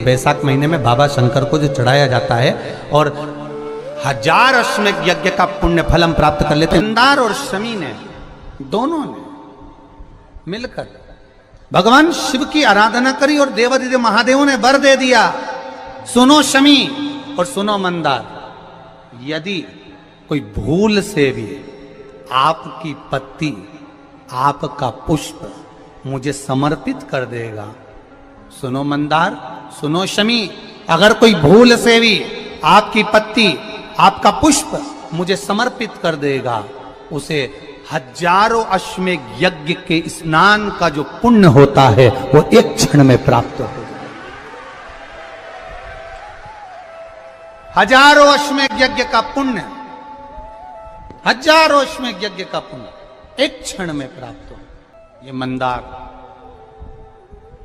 बैसाख महीने में बाबा शंकर को जो चढ़ाया जाता है और 1000 अश्वमेध यज्ञ का पुण्य फल हम प्राप्त कर लेते हैं। मंदार और शमी ने दोनों ने मिलकर भगवान शिव की आराधना करी और देवादिदेव महादेव ने वर दे दिया, सुनो शमी और सुनो मंदार, यदि कोई भूल से भी आपकी पत्ती आपका पुष्प मुझे समर्पित कर देगा, सुनो मंदार सुनो शमी, अगर कोई भूल से भी आपकी पत्ती आपका पुष्प मुझे समर्पित कर देगा, उसे 1000 अश्वमेध यज्ञ के स्नान का जो पुण्य होता है वो एक क्षण में प्राप्त हो जाए। 1000 अश्वमेध यज्ञ का पुण्य, 1000 अश्वमेध यज्ञ का पुण्य एक क्षण में प्राप्त हो। ये मंदार,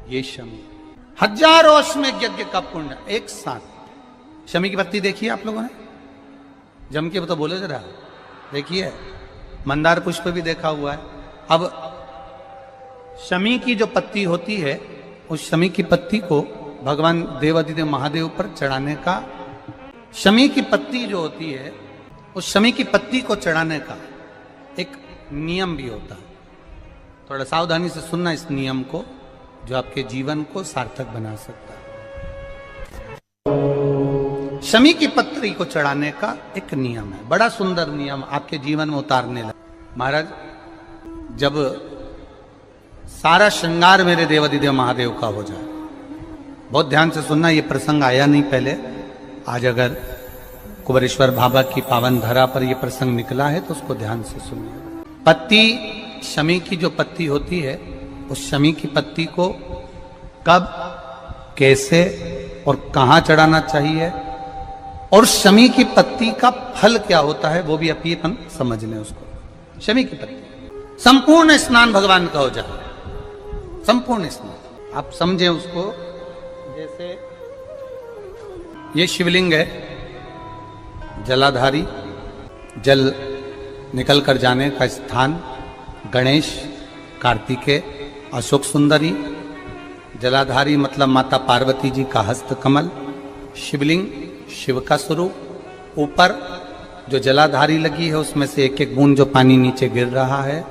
ये शमी, 1000 अश्वमेध यज्ञ का पुण्य एक साथ। शमी की पत्ती देखिए आप लोगों ने, जम के तो बोले जरा, देखिए मंदार पुष्प भी देखा हुआ है। अब शमी की जो पत्ती होती है, उस शमी की पत्ती को भगवान देवादिदेव महादेव पर चढ़ाने का, शमी की पत्ती जो होती है उस शमी की पत्ती को चढ़ाने का एक नियम भी होता है। थोड़ा सावधानी से सुनना इस नियम को, जो आपके जीवन को सार्थक बना सकता है। शमी की पत्री को चढ़ाने का एक नियम है, बड़ा सुंदर नियम, आपके जीवन में उतारने लगा। महाराज, जब सारा श्रृंगार मेरे देवादिदेव महादेव का हो जाए, बहुत ध्यान से सुनना, ये प्रसंग आया नहीं पहले, आज अगर कुबेरेश्वर बाबा की पावन धरा पर यह प्रसंग निकला है तो उसको ध्यान से सुनिए। पत्ती, शमी की जो पत्ती होती है, उस शमी की पत्ती को कब, कैसे और कहां चढ़ाना चाहिए, और शमी की पत्ती का फल क्या होता है वो भी अपन समझ लें उसको। शमी की पत्ती, संपूर्ण स्नान भगवान का हो जाए, संपूर्ण स्नान आप समझें उसको। जैसे ये शिवलिंग है, जलाधारी, जल निकल कर जाने का स्थान, गणेश, कार्तिकेय, अशोक सुंदरी, जलाधारी मतलब माता पार्वती जी का हस्त कमल, शिवलिंग शिव का स्वरूप, ऊपर जो जलाधारी लगी है उसमें से एक एक बूंद जो पानी नीचे गिर रहा है,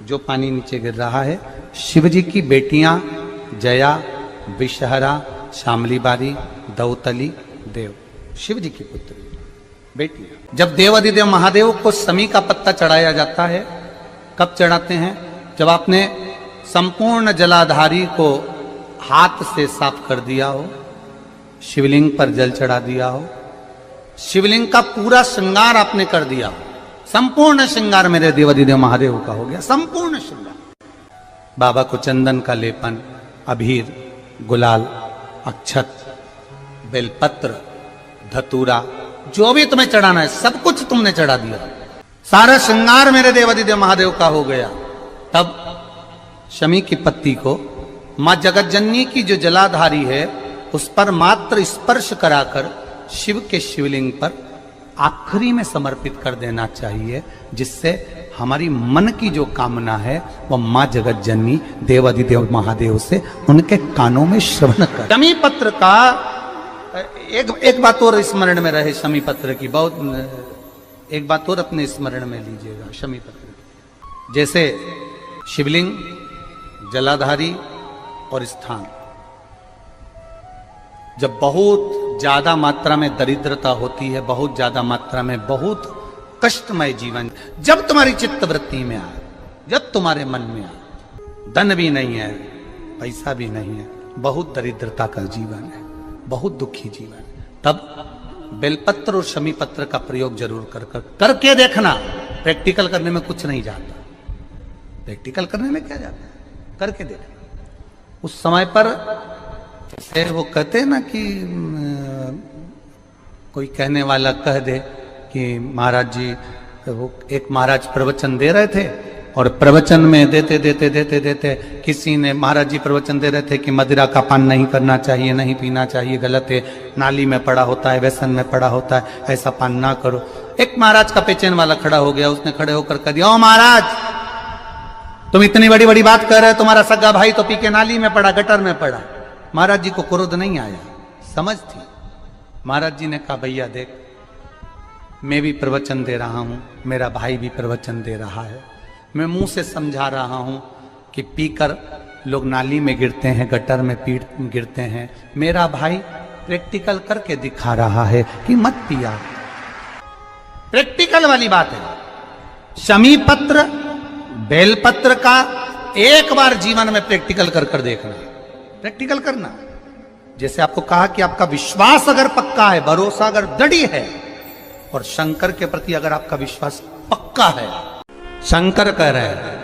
जो पानी नीचे गिर रहा है, शिव जी की बेटियां जया, विषहरा, शामली बारी, दौतली, देव, शिव जी की पुत्री बेटियां। जब देवादिदेव महादेव को शमी का पत्ता चढ़ाया जाता है, कब चढ़ाते हैं, जब आपने संपूर्ण जलाधारी को हाथ से साफ कर दिया हो, शिवलिंग पर जल चढ़ा दिया हो, शिवलिंग का पूरा श्रृंगार आपने कर दिया, संपूर्ण श्रृंगार मेरे देवादिदेव महादेव का हो गया, संपूर्ण श्रृंगार। बाबा को चंदन का लेपन, अबीर, गुलाल, अक्षत, बेलपत्र, धतूरा, जो भी तुम्हें चढ़ाना है सब कुछ तुमने चढ़ा दिया, सारा श्रृंगार मेरे देवादिदेव महादेव का हो गया। तब शमी की पत्ती को मां जगतजननी की जो जलाधारी है उस पर मात्र स्पर्श कराकर शिव के शिवलिंग पर आखिरी में समर्पित कर देना चाहिए, जिससे हमारी मन की जो कामना है वह मां जगतजननी देवादिदेव महादेव से उनके कानों में श्रवण कर। शमी पत्र का एक बात और स्मरण में रहे, शमी पत्र की बहुत एक बात और अपने स्मरण में लीजिएगा। शमी पत्र की जैसे शिवलिंग, जलाधारी और स्थान, जब बहुत ज्यादा मात्रा में दरिद्रता होती है, बहुत ज्यादा मात्रा में बहुत कष्टमय जीवन, जब तुम्हारी चित्त वृत्ति में आए, जब तुम्हारे मन में आए, धन भी नहीं है, पैसा भी नहीं है, बहुत दरिद्रता का जीवन है, बहुत दुखी जीवन है, तब बेलपत्र और शमी पत्र का प्रयोग जरूर करके देखना। प्रैक्टिकल करने में कुछ नहीं जाता, प्रैक्टिकल करने में क्या जाता है, करके देखना। उस समय पर वो कहते ना कि कोई कहने वाला कह दे कि महाराज जी, वो एक महाराज प्रवचन दे रहे थे और प्रवचन में देते देते देते देते किसी ने, महाराज जी प्रवचन दे रहे थे कि मदिरा का पान नहीं करना चाहिए, नहीं पीना चाहिए, गलत है, नाली में पड़ा होता है, व्यसन में पड़ा होता है, ऐसा पान ना करो। एक महाराज का पेचेन वाला खड़ा हो गया, उसने खड़े होकर कह दिया, ओ महाराज तुम इतनी बड़ी बड़ी बात कर रहे हो, तुम्हारा सगा भाई तो पी के नाली में पड़ा, गटर में पड़ा। महाराज जी को क्रोध नहीं आया, समझ थी। महाराज जी ने कहा भैया देख, मैं भी प्रवचन दे रहा हूं, मेरा भाई भी प्रवचन दे रहा है, मैं मुंह से समझा रहा हूं कि पीकर लोग नाली में गिरते हैं, गटर में गिरते हैं, मेरा भाई प्रैक्टिकल करके दिखा रहा है कि मत पिया। प्रैक्टिकल वाली बात है। शमी पत्र बेलपत्र का एक बार जीवन में प्रैक्टिकल कर देखना, प्रैक्टिकल करना। जैसे आपको कहा कि आपका विश्वास अगर पक्का है, भरोसा अगर दृढ़ है, और शंकर के प्रति अगर आपका विश्वास पक्का है, शंकर कह रहे हैं,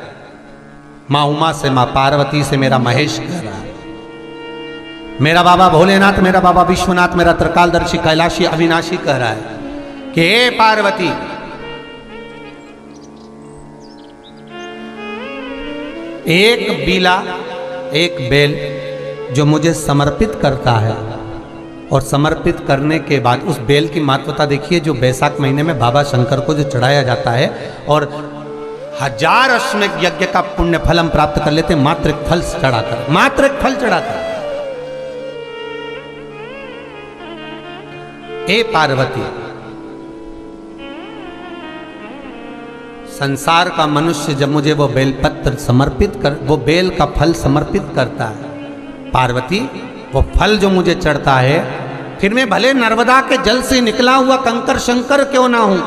मां उमा से, मां पार्वती से, मेरा महेश कह रहा है, मेरा बाबा भोलेनाथ, मेरा बाबा विश्वनाथ, मेरा त्रिकालदर्शी कैलाशी अविनाशी कह रहा है कि हे पार्वती, एक बीला, एक बेल जो मुझे समर्पित करता है, और समर्पित करने के बाद उस बेल की महत्वता देखिए, जो बैसाख महीने में बाबा शंकर को जो चढ़ाया जाता है, और 1000 अश्वमेध यज्ञ का पुण्य फल हम प्राप्त कर लेते, मात्र एक फल चढ़ाकर, मात्र एक फल चढ़ाकर। हे पार्वती, संसार का मनुष्य जब मुझे वो बेलपत्र समर्पित कर, वो बेल का फल समर्पित करता है, पार्वती वो फल जो मुझे चढ़ता है, फिर मैं भले नर्मदा के जल से निकला हुआ कंकर शंकर क्यों ना हूं,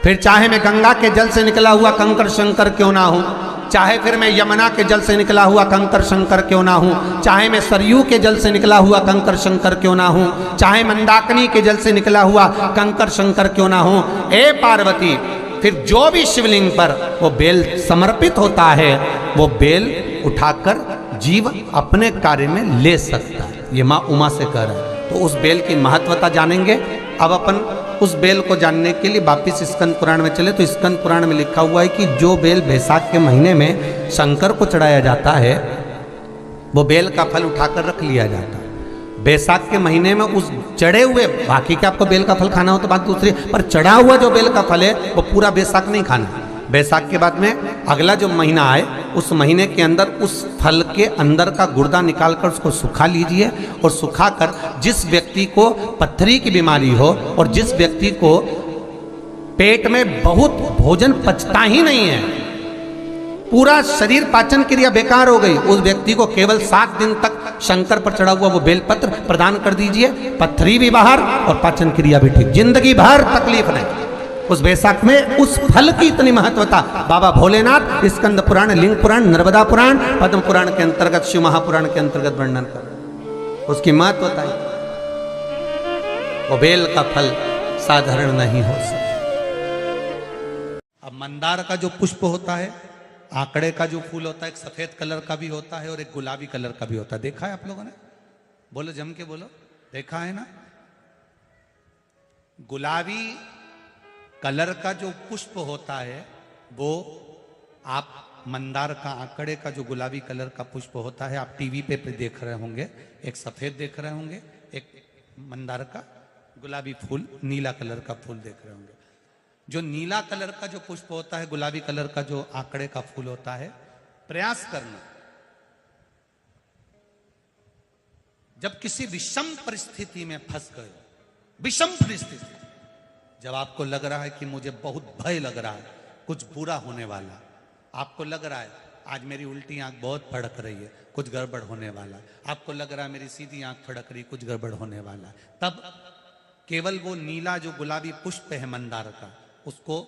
फिर चाहे मैं गंगा के जल से निकला हुआ कंकर शंकर क्यों ना हूं, चाहे फिर मैं यमुना के जल से निकला हुआ कंकर शंकर क्यों ना हूं, चाहे मैं सरयू के जल से निकला हुआ कंकर शंकर क्यों ना हूं, चाहे मंदाकिनी के जल से निकला हुआ कंकर शंकर क्यों ना हूं, ए पार्वती, फिर जो भी शिवलिंग पर वो बेल समर्पित होता है, वो बेल उठाकर जीव अपने कार्य में ले सकता है। ये माँ उमा से कह रहा है। तो उस बेल की महत्वता जानेंगे। अब अपन उस बेल को जानने के लिए वापिस स्कंद पुराण में चले, तो स्कंद पुराण में लिखा हुआ है कि जो बेल बैसाख के महीने में शंकर को चढ़ाया जाता है, वो बेल का फल उठाकर रख लिया जाता है। बैसाख के महीने में उस चढ़े हुए, बाकी के आपको बेल का फल खाना हो तो बात दूसरी, पर चढ़ा हुआ जो बेल का फल है वो पूरा बैसाख नहीं खाना। बैसाख के बाद में अगला जो महीना आए, उस महीने के अंदर उस फल के अंदर का गुर्दा निकालकर उसको सुखा लीजिए, और सुखाकर जिस व्यक्ति को पथरी की बीमारी हो और जिस व्यक्ति को पेट में बहुत भोजन पचता ही नहीं है, पूरा शरीर पाचन क्रिया बेकार हो गई, उस व्यक्ति को केवल 7 दिन तक शंकर पर चढ़ा हुआ वो बेलपत्र प्रदान कर दीजिए, पथरी भी बाहर और पाचन क्रिया भी ठीक, जिंदगी भर तकलीफ नहीं। उस बैसाख में उस फल की इतनी महत्वता बाबा भोलेनाथ स्कंद पुराण, लिंग पुराण, नर्मदा पुराण, पद्म पुराण के अंतर्गत, शिव महापुराण के अंतर्गत वर्णन कर, उसकी महत्वता है। वो बेल का फल साधारण नहीं हो सकता। अब मंदार का जो पुष्प होता है, आंकड़े का जो फूल होता है, एक सफेद कलर का भी होता है और एक गुलाबी कलर का भी होता है। देखा है आप लोगों ने? बोलो, जम के बोलो, देखा है ना? गुलाबी कलर का जो पुष्प होता है, वो आप मंदार का, आंकड़े का जो गुलाबी कलर का पुष्प होता है, आप टीवी पे देख रहे होंगे, एक सफेद देख रहे होंगे, एक मंदार का गुलाबी फूल, नीला कलर का फूल देख रहे होंगे। जो नीला कलर का जो पुष्प होता है, गुलाबी कलर का जो आंकड़े का फूल होता है, प्रयास करना, जब किसी विषम परिस्थिति में फंस गए, विषम परिस्थिति, जब आपको लग रहा है कि मुझे बहुत भय लग रहा है, कुछ बुरा होने वाला, आपको लग रहा है आज मेरी उल्टी आंख बहुत फड़क रही है, कुछ गड़बड़ होने वाला, आपको लग रहा है मेरी सीधी आंख फड़क रही, कुछ गड़बड़ होने वाला, तब केवल वो नीला जो गुलाबी पुष्प है मंदार का, उसको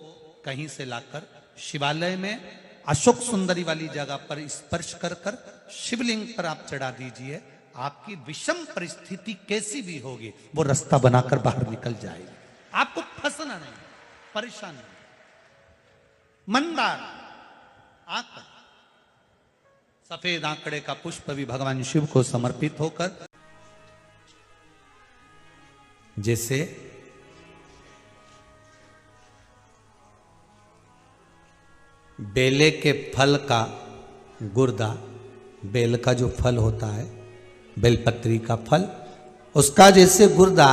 कहीं से लाकर शिवालय में अशोक सुंदरी वाली जगह पर स्पर्श कर कर शिवलिंग पर आप चढ़ा दीजिए। आपकी विषम परिस्थिति कैसी भी होगी, वो रास्ता बनाकर बाहर निकल जाएगी, आपको फंसना नहीं, परेशान नहीं। मंदार आंकड़ा, सफेद आंकड़े का पुष्प भी भगवान शिव को समर्पित होकर, जैसे बेले के फल का गुर्दा, बेल का जो फल होता है, बेलपत्री का फल, उसका जैसे गुर्दा,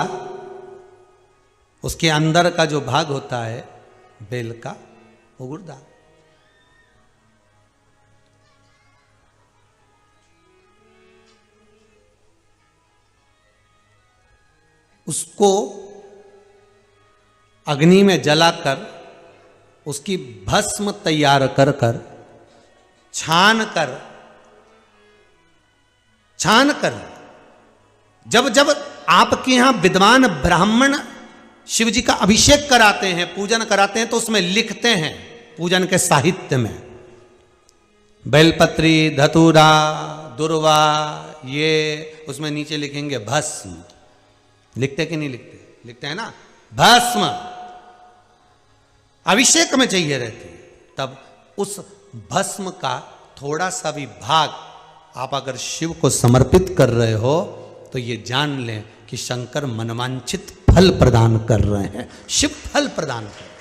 उसके अंदर का जो भाग होता है बेल का, वो गुर्दा, उसको अग्नि में जलाकर उसकी भस्म तैयार कर कर छान कर जब जब आपके यहां विद्वान ब्राह्मण शिव जी का अभिषेक कराते हैं, पूजन कराते हैं, तो उसमें लिखते हैं पूजन के साहित्य में बेलपत्री, धतूरा, दुर्वा, ये उसमें नीचे लिखेंगे भस्म। लिखते कि नहीं लिखते? लिखते हैं ना, भस्म अभिषेक में चाहिए रहती है। तब उस भस्म का थोड़ा सा भी भाग आप अगर शिव को समर्पित कर रहे हो तो ये जान लें कि शंकर मनवांछित फल प्रदान कर रहे हैं, शिव फल प्रदान कर रहे हैं।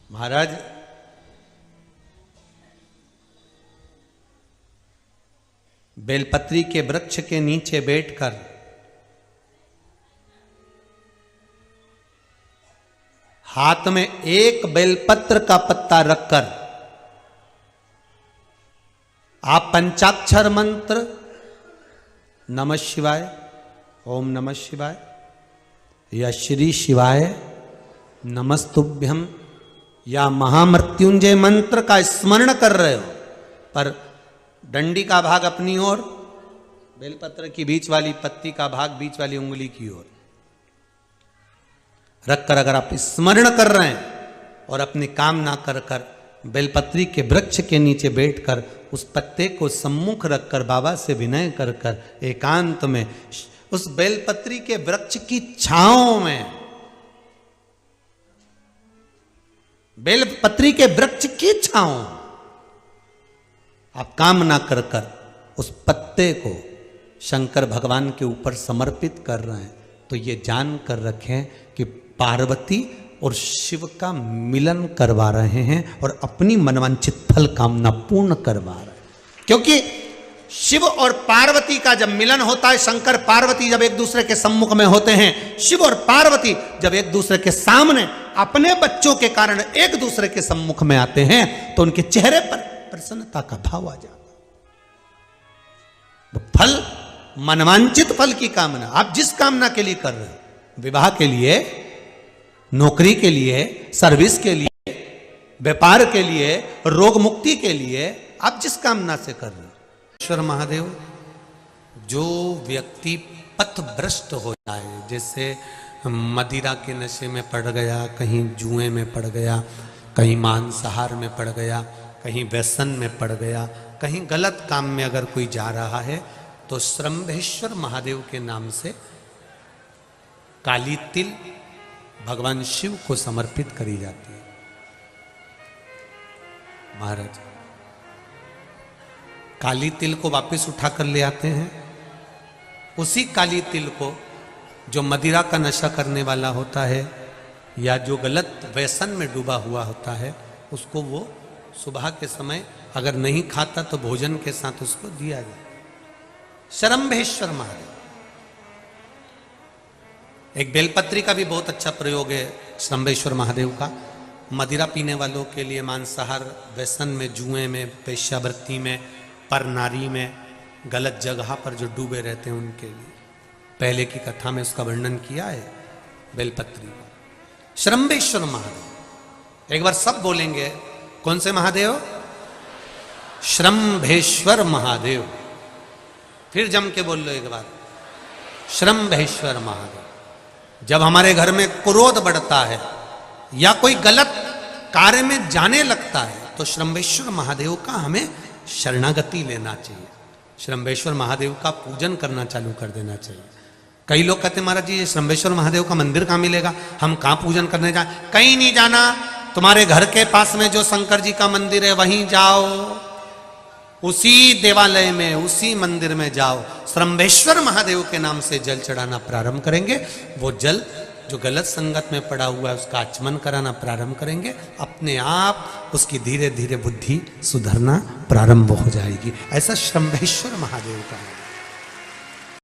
महाराज बेलपत्री के वृक्ष के नीचे बैठकर हाथ में एक बेलपत्र का पत्ता रखकर आप पंचाक्षर मंत्र नमः शिवाय, ओम नमः शिवाय या श्री शिवाय नमस्तुभ्यम या महामृत्युंजय मंत्र का स्मरण कर रहे हो, पर डंडी का भाग अपनी ओर, बेलपत्र की बीच वाली पत्ती का भाग बीच वाली उंगली की ओर रखकर अगर आप स्मरण कर रहे हैं और अपनी कामना कर कर बेलपत्री के वृक्ष के नीचे बैठकर उस पत्ते को सम्मुख रखकर बाबा से विनय कर कर एकांत में उस बेलपत्री के वृक्ष की छांव में, बेलपत्री के वृक्ष की छांव आप कामना कर कर उस पत्ते को शंकर भगवान के ऊपर समर्पित कर रहे हैं, तो ये जान कर रखें कि पार्वती और शिव का मिलन करवा रहे हैं और अपनी मनवांछित फल कामना पूर्ण करवा रहे हैं। क्योंकि शिव और पार्वती का जब मिलन होता है, शंकर पार्वती जब एक दूसरे के सम्मुख में होते हैं, शिव और पार्वती जब एक दूसरे के सामने अपने बच्चों के कारण एक दूसरे के सम्मुख में आते हैं, तो उनके चेहरे पर प्रसन्नता का भाव आ जाता है। फल, मनवांछित फल की कामना आप जिस कामना के लिए कर रहे हो, विवाह के लिए, नौकरी के लिए, सर्विस के लिए, व्यापार के लिए, रोग मुक्ति के लिए, आप जिस कामना से कर रहे हो, ईश्वर महादेव, जो व्यक्ति पथभ्रष्ट हो जाए, जैसे मदिरा के नशे में पड़ गया, कहीं जुए में पड़ गया, कहीं मांसाहार में पड़ गया, कहीं व्यसन में पड़ गया, कहीं गलत काम में अगर कोई जा रहा है, तो श्रंभेश्वर महादेव के नाम से काली तिल भगवान शिव को समर्पित करी जाती है। महाराज काली तिल को वापस उठाकर ले आते हैं, उसी काली तिल को जो मदिरा का नशा करने वाला होता है या जो गलत व्यसन में डूबा हुआ होता है, उसको वो सुबह के समय अगर नहीं खाता तो भोजन के साथ उसको दिया जाए। श्रंभेश्वर महादेव, एक बेलपत्री का भी बहुत अच्छा प्रयोग है श्रंभेश्वर महादेव का, मदिरा पीने वालों के लिए, मांसाहार, व्यसन में, जुए में, वेश्यावृत्ति में, पर नारी में, गलत जगह पर जो डूबे रहते हैं उनके लिए। पहले की कथा में उसका वर्णन किया है बेलपत्री का। श्रंभेश्वर महादेव, एक बार सब बोलेंगे, कौन से महादेव? श्रंभेश्वर महादेव। फिर जम के बोल लो एक बार, श्रंभेश्वर महादेव। जब हमारे घर में क्रोध बढ़ता है या कोई गलत कार्य में जाने लगता है, तो श्रंभेश्वर महादेव का हमें शरणागति लेना चाहिए, श्रंभेश्वर महादेव का पूजन करना चालू कर देना चाहिए। कई लोग कहते हैं महाराज जी ये श्रंभेश्वर महादेव का मंदिर कहाँ मिलेगा, हम कहाँ पूजन करने जाए? कहीं नहीं जाना, तुम्हारे घर के पास में जो शंकर जी का मंदिर है वहीं जाओ, उसी देवालय में, उसी मंदिर में जाओ, श्रंभेश्वर महादेव के नाम से जल चढ़ाना प्रारंभ करेंगे। वो जल जो गलत संगत में पड़ा हुआ है उसका आचमन कराना प्रारंभ करेंगे, अपने आप उसकी धीरे धीरे बुद्धि सुधरना प्रारंभ हो जाएगी। ऐसा श्रंभेश्वर महादेव का है।